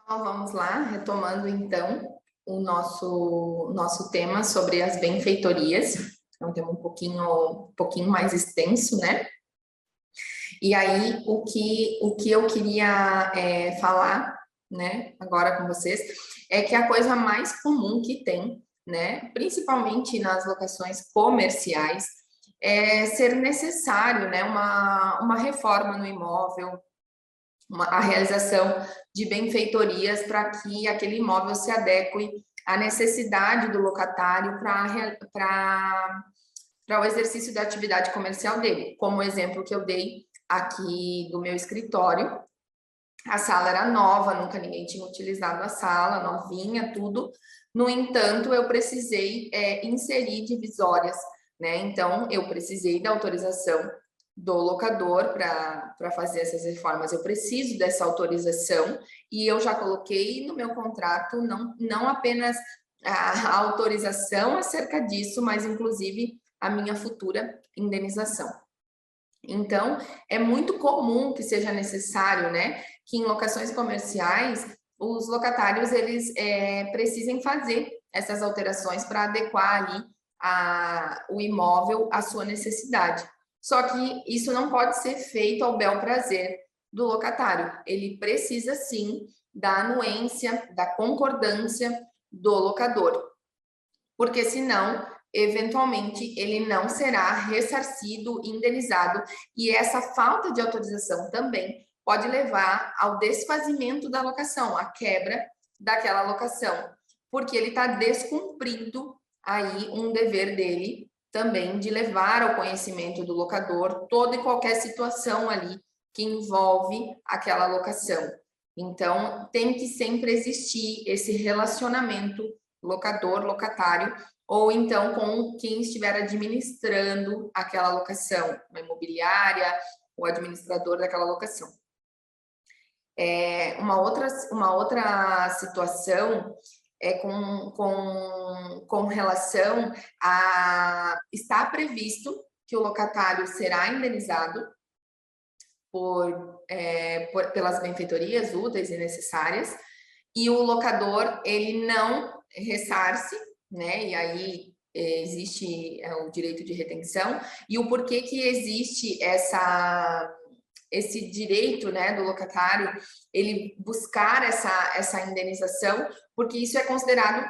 Então, vamos lá, retomando então o nosso tema sobre as benfeitorias. É um tema um pouquinho mais extenso, né? E aí, o que eu queria falar, né, agora com vocês, é que a coisa mais comum que tem, né, principalmente nas locações comerciais, é ser necessário, né, uma reforma no imóvel, a realização de benfeitorias para que aquele imóvel se adeque à necessidade do locatário para o exercício da atividade comercial dele. Como o exemplo que eu dei aqui do meu escritório, a sala era nova, nunca ninguém tinha utilizado a sala, novinha, tudo. No entanto, eu precisei inserir divisórias, né? Então, eu precisei da autorização do locador para fazer essas reformas. Eu preciso dessa autorização e eu já coloquei no meu contrato não apenas a autorização acerca disso, mas inclusive a minha futura indenização. Então, é muito comum que seja necessário, né, que em locações comerciais os locatários eles precisem fazer essas alterações para adequar ali o imóvel à sua necessidade. Só que isso não pode ser feito ao bel prazer do locatário. Ele precisa sim da anuência, da concordância do locador, porque senão, eventualmente, ele não será ressarcido, indenizado, e essa falta de autorização também pode levar ao desfazimento da locação, à quebra daquela locação, porque ele está descumprindo aí um dever dele também de levar ao conhecimento do locador toda e qualquer situação ali que envolve aquela locação. Então, tem que sempre existir esse relacionamento locador, locatário, ou então com quem estiver administrando aquela locação, uma imobiliária, o administrador daquela locação. Uma outra situação é com relação a está previsto que o locatário será indenizado pelas benfeitorias úteis e necessárias, e o locador ele não ressarce, né? E aí existe o direito de retenção, e o porquê que existe esse direito, né, do locatário ele buscar essa indenização, porque isso é considerado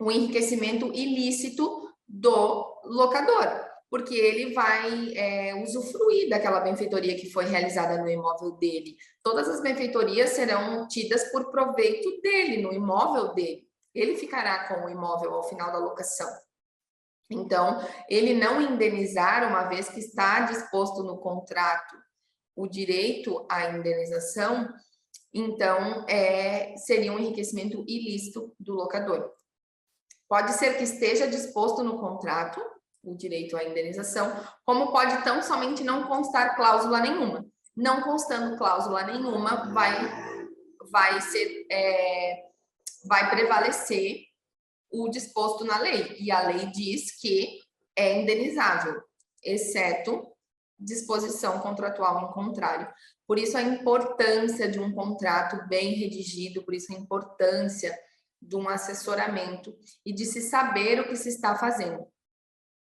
um enriquecimento ilícito do locador, porque ele vai usufruir daquela benfeitoria que foi realizada no imóvel dele. Todas as benfeitorias serão tidas por proveito dele, no imóvel dele. Ele ficará com o imóvel ao final da locação. Então, ele não indenizar, uma vez que está disposto no contrato o direito à indenização, então seria um enriquecimento ilícito do locador. Pode ser que esteja disposto no contrato o direito à indenização, como pode tão somente não constar cláusula nenhuma. Não constando cláusula nenhuma, vai prevalecer o disposto na lei. E a lei diz que é indenizável, exceto disposição contratual em contrário. Por isso a importância de um contrato bem redigido, por isso a importância de um assessoramento e de se saber o que se está fazendo.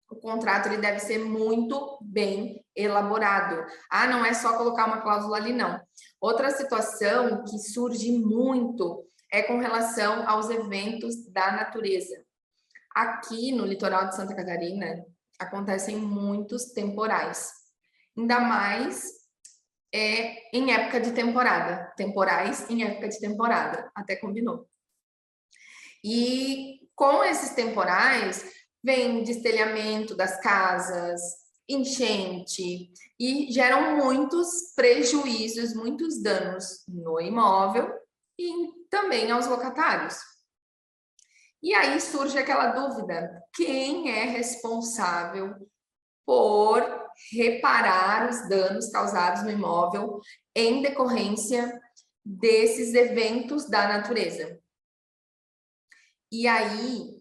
O contrato ele deve ser muito bem elaborado. Ah, não é só colocar uma cláusula ali, não. Outra situação que surge muito é com relação aos eventos da natureza. Aqui no litoral de Santa Catarina acontecem muitos temporais, ainda mais em época de temporada, temporais em época de temporada, até combinou. E com esses temporais, vem destelhamento das casas, enchente, e geram muitos prejuízos, muitos danos no imóvel e também aos locatários. E aí surge aquela dúvida: quem é responsável por reparar os danos causados no imóvel em decorrência desses eventos da natureza? E aí,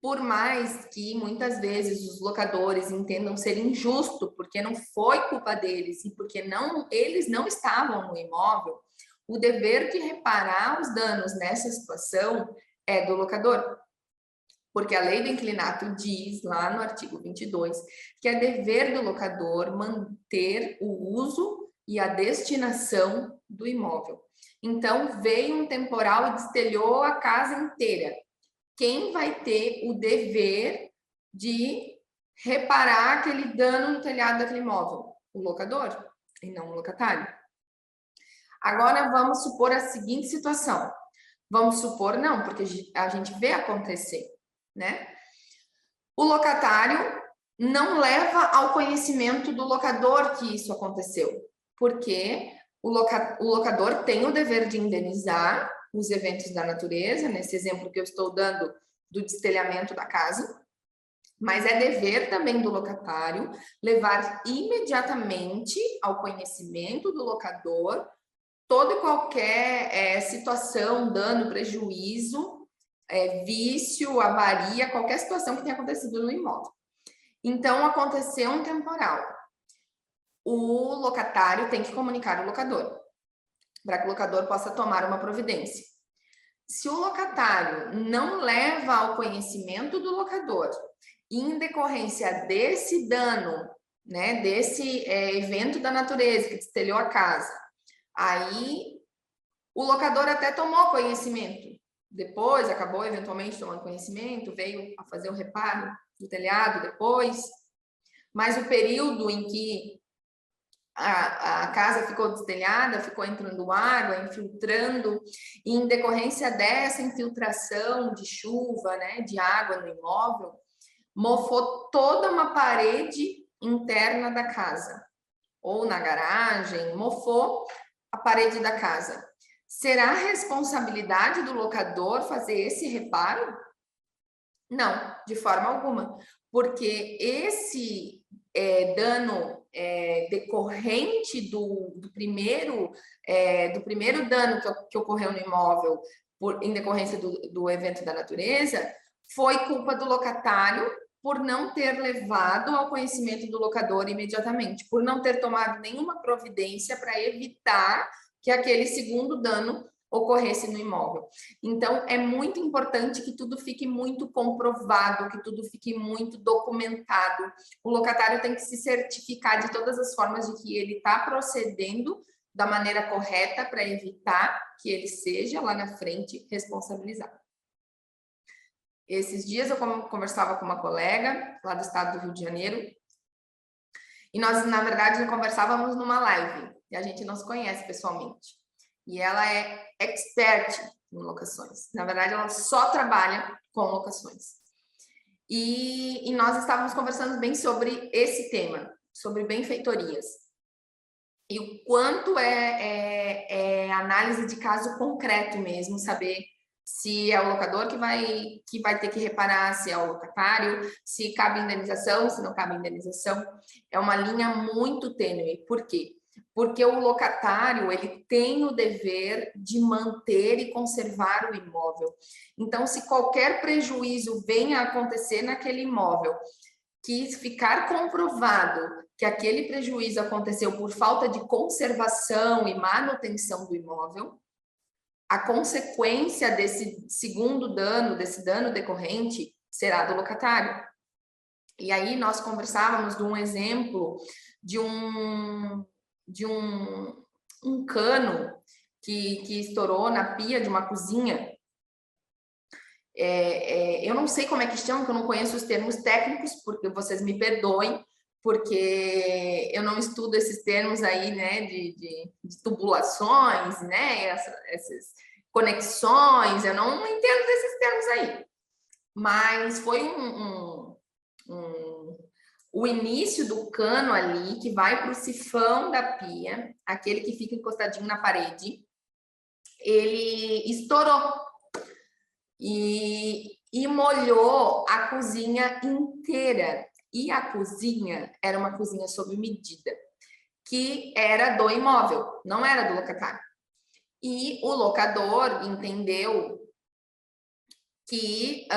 por mais que muitas vezes os locadores entendam ser injusto, porque não foi culpa deles e porque eles não estavam no imóvel, o dever de reparar os danos nessa situação é do locador. Porque a lei do inclinato diz, lá no artigo 22, que é dever do locador manter o uso e a destinação do imóvel. Então, veio um temporal e destelhou a casa inteira. Quem vai ter o dever de reparar aquele dano no telhado daquele imóvel? O locador, e não o locatário. Agora, vamos supor a seguinte situação. Vamos supor, não, porque a gente vê acontecer, né? O locatário não leva ao conhecimento do locador que isso aconteceu, porque o locador tem o dever de indenizar os eventos da natureza, nesse exemplo que eu estou dando do destelhamento da casa, mas é dever também do locatário levar imediatamente ao conhecimento do locador toda e qualquer situação, dano, prejuízo, vício, avaria, qualquer situação que tenha acontecido no imóvel. Então, aconteceu um temporal. O locatário tem que comunicar ao locador, para que o locador possa tomar uma providência. Se o locatário não leva ao conhecimento do locador, em decorrência desse dano, né, desse evento da natureza que destelhou a casa, aí o locador até tomou conhecimento. Depois, acabou eventualmente tomando conhecimento, veio a fazer o reparo do telhado depois. Mas o período em que a casa ficou destelhada, ficou entrando água, infiltrando, e em decorrência dessa infiltração de chuva, né, de água no imóvel, mofou toda uma parede interna da casa, ou na garagem, mofou a parede da casa. Será responsabilidade do locador fazer esse reparo? Não, de forma alguma, porque esse dano decorrente do primeiro dano que ocorreu no imóvel em decorrência do evento da natureza foi culpa do locatário por não ter levado ao conhecimento do locador imediatamente, por não ter tomado nenhuma providência para evitar que aquele segundo dano ocorresse no imóvel. Então, é muito importante que tudo fique muito comprovado, que tudo fique muito documentado. O locatário tem que se certificar de todas as formas de que ele está procedendo da maneira correta para evitar que ele seja, lá na frente, responsabilizado. Esses dias eu conversava com uma colega lá do estado do Rio de Janeiro e nós, na verdade, conversávamos numa live e a gente não se conhece pessoalmente. E ela é expert em locações. Na verdade, ela só trabalha com locações. E nós estávamos conversando bem sobre esse tema, sobre benfeitorias. E o quanto é análise de caso concreto mesmo, saber se é o locador que vai ter que reparar, se é o locatário, se cabe indenização, se não cabe indenização. É uma linha muito tênue. Por quê? Porque o locatário, ele tem o dever de manter e conservar o imóvel. Então, se qualquer prejuízo venha a acontecer naquele imóvel, que ficar comprovado que aquele prejuízo aconteceu por falta de conservação e manutenção do imóvel, a consequência desse segundo dano, desse dano decorrente, será do locatário. E aí nós conversávamos de um exemplo de um cano que estourou na pia de uma cozinha. Eu não sei como é que chama, que eu não conheço os termos técnicos, porque vocês me perdoem, porque eu não estudo esses termos aí, né, de tubulações, né, essas conexões, eu não entendo desses termos aí. Mas foi o início do cano ali, que vai para o sifão da pia, aquele que fica encostadinho na parede, ele estourou e molhou a cozinha inteira. E a cozinha era uma cozinha sob medida, que era do imóvel, não era do locatário. E o locador entendeu que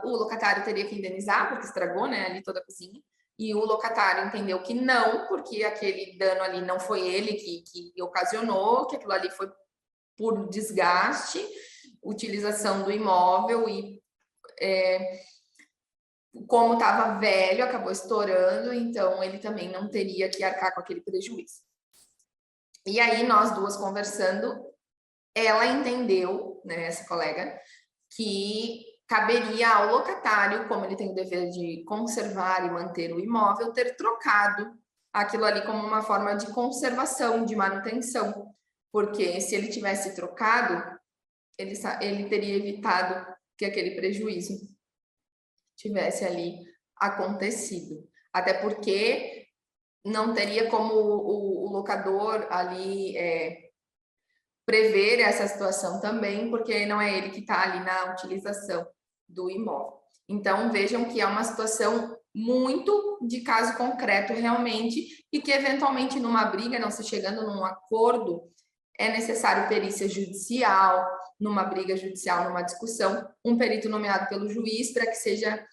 o locatário teria que indenizar, porque estragou, né, ali toda a cozinha, e o locatário entendeu que não, porque aquele dano ali não foi ele que ocasionou, que aquilo ali foi por desgaste, utilização do imóvel e como estava velho, acabou estourando, então ele também não teria que arcar com aquele prejuízo. E aí, nós duas conversando, ela entendeu, né, essa colega, que caberia ao locatário, como ele tem o dever de conservar e manter o imóvel, ter trocado aquilo ali como uma forma de conservação, de manutenção, porque se ele tivesse trocado, ele teria evitado que aquele prejuízo tivesse ali acontecido. Até porque não teria como o locador ali prever essa situação também, porque não é ele que está ali na utilização do imóvel. Então, vejam que é uma situação muito de caso concreto realmente, e que eventualmente numa briga, não se chegando num acordo, é necessário perícia judicial, numa briga judicial, numa discussão, um perito nomeado pelo juiz para que seja,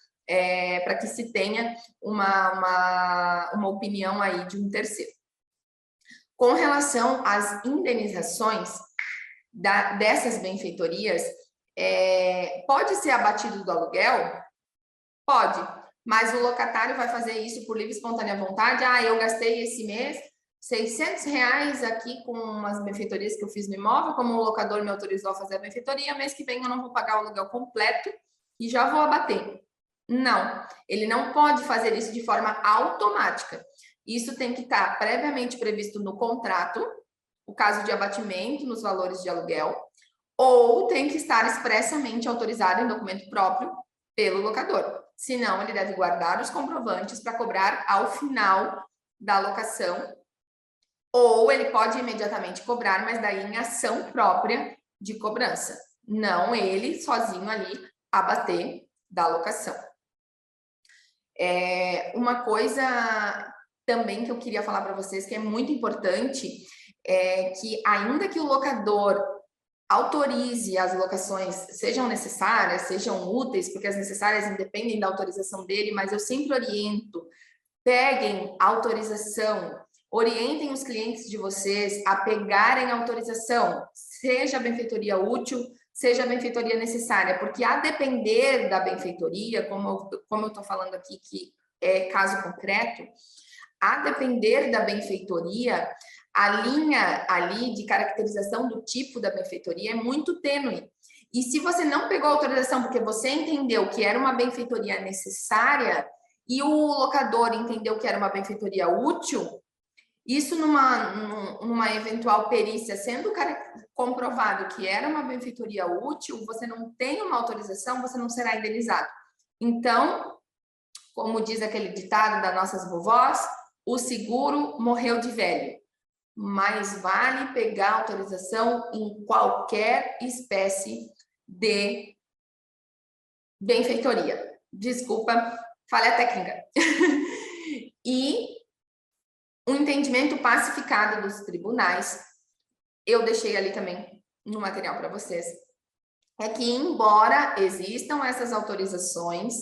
para que se tenha uma opinião aí de um terceiro. Com relação às indenizações dessas benfeitorias, pode ser abatido do aluguel? Pode, mas o locatário vai fazer isso por livre e espontânea vontade. Ah, eu gastei esse mês R$600 aqui com umas benfeitorias que eu fiz no imóvel, como o locador me autorizou a fazer a benfeitoria, mês que vem eu não vou pagar o aluguel completo e já vou abater. Não, ele não pode fazer isso de forma automática. Isso tem que estar previamente previsto no contrato, o caso de abatimento nos valores de aluguel, ou tem que estar expressamente autorizado em documento próprio pelo locador. Senão, ele deve guardar os comprovantes para cobrar ao final da locação, ou ele pode imediatamente cobrar, mas daí em ação própria de cobrança. Não ele sozinho ali abater da locação. Uma coisa também que eu queria falar para vocês que é muito importante é que, ainda que o locador autorize as locações, sejam necessárias, sejam úteis, porque as necessárias independem da autorização dele, mas eu sempre oriento, peguem autorização, orientem os clientes de vocês a pegarem autorização, seja a benfeitoria útil, seja a benfeitoria necessária, porque a depender da benfeitoria, como eu estou falando aqui, que é caso concreto, a depender da benfeitoria, a linha ali de caracterização do tipo da benfeitoria é muito tênue. E se você não pegou autorização porque você entendeu que era uma benfeitoria necessária e o locador entendeu que era uma benfeitoria útil, isso numa eventual perícia, sendo comprovado que era uma benfeitoria útil, você não tem uma autorização, você não será indenizado. Então, como diz aquele ditado das nossas vovós, o seguro morreu de velho. Mas vale pegar autorização em qualquer espécie de benfeitoria. Desculpa, falha técnica. E o entendimento pacificado dos tribunais, eu deixei ali também no material para vocês, é que, embora existam essas autorizações,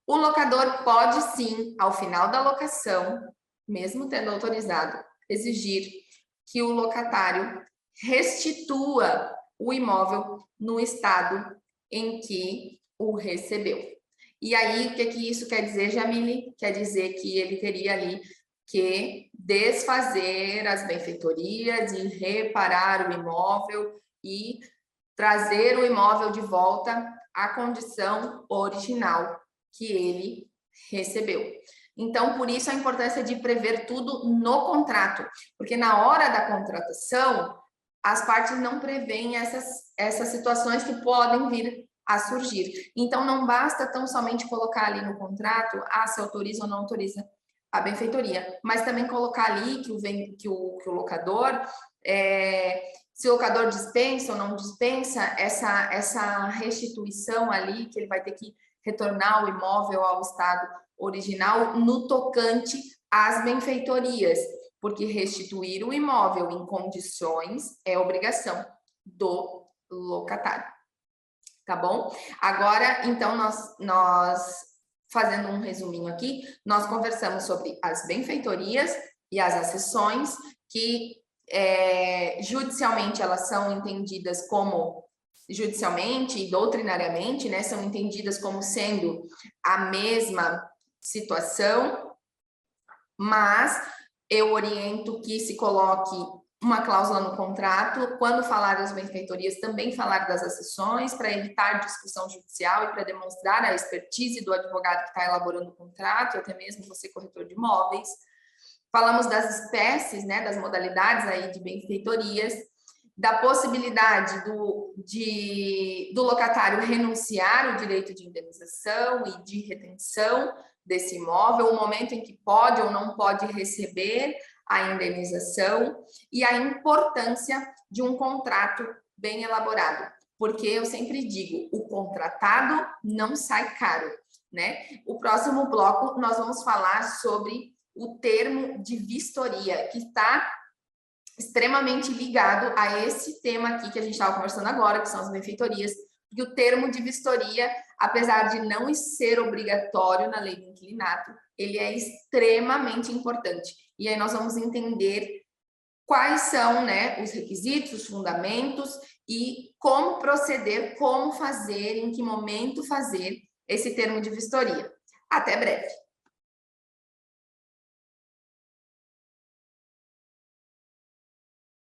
o locador pode sim, ao final da locação, mesmo tendo autorizado, exigir que o locatário restitua o imóvel no estado em que o recebeu. E aí, o que isso quer dizer, Jamile? Quer dizer que ele teria ali que desfazer as benfeitorias e reparar o imóvel e trazer o imóvel de volta à condição original que ele recebeu. Então, por isso a importância de prever tudo no contrato, porque na hora da contratação, as partes não prevêem essas situações que podem vir a surgir. Então, não basta tão somente colocar ali no contrato, se autoriza ou não autoriza a benfeitoria, mas também colocar ali que o locador, se o locador dispensa ou não dispensa essa restituição ali, que ele vai ter que retornar o imóvel ao estado original no tocante às benfeitorias, porque restituir o imóvel em condições é obrigação do locatário. Tá bom? Agora, então, nós fazendo um resuminho aqui, nós conversamos sobre as benfeitorias e as accessões, que judicialmente elas são entendidas como, judicialmente e doutrinariamente, né, são entendidas como sendo a mesma situação, mas eu oriento que se coloque uma cláusula no contrato, quando falar das benfeitorias, também falar das accessões, para evitar discussão judicial e para demonstrar a expertise do advogado que está elaborando o contrato, até mesmo você, corretor de imóveis. Falamos das espécies, né, das modalidades aí de benfeitorias, da possibilidade do locatário renunciar o direito de indenização e de retenção desse imóvel, o momento em que pode ou não pode receber a indenização e a importância de um contrato bem elaborado, porque eu sempre digo, o contratado não sai caro, né? O próximo bloco nós vamos falar sobre o termo de vistoria, que está extremamente ligado a esse tema aqui que a gente estava conversando agora, que são as benfeitorias, e o termo de vistoria, apesar de não ser obrigatório na lei do inquilinato, ele é extremamente importante. E aí nós vamos entender quais são, né, os requisitos, os fundamentos e como proceder, como fazer, em que momento fazer esse termo de vistoria. Até breve!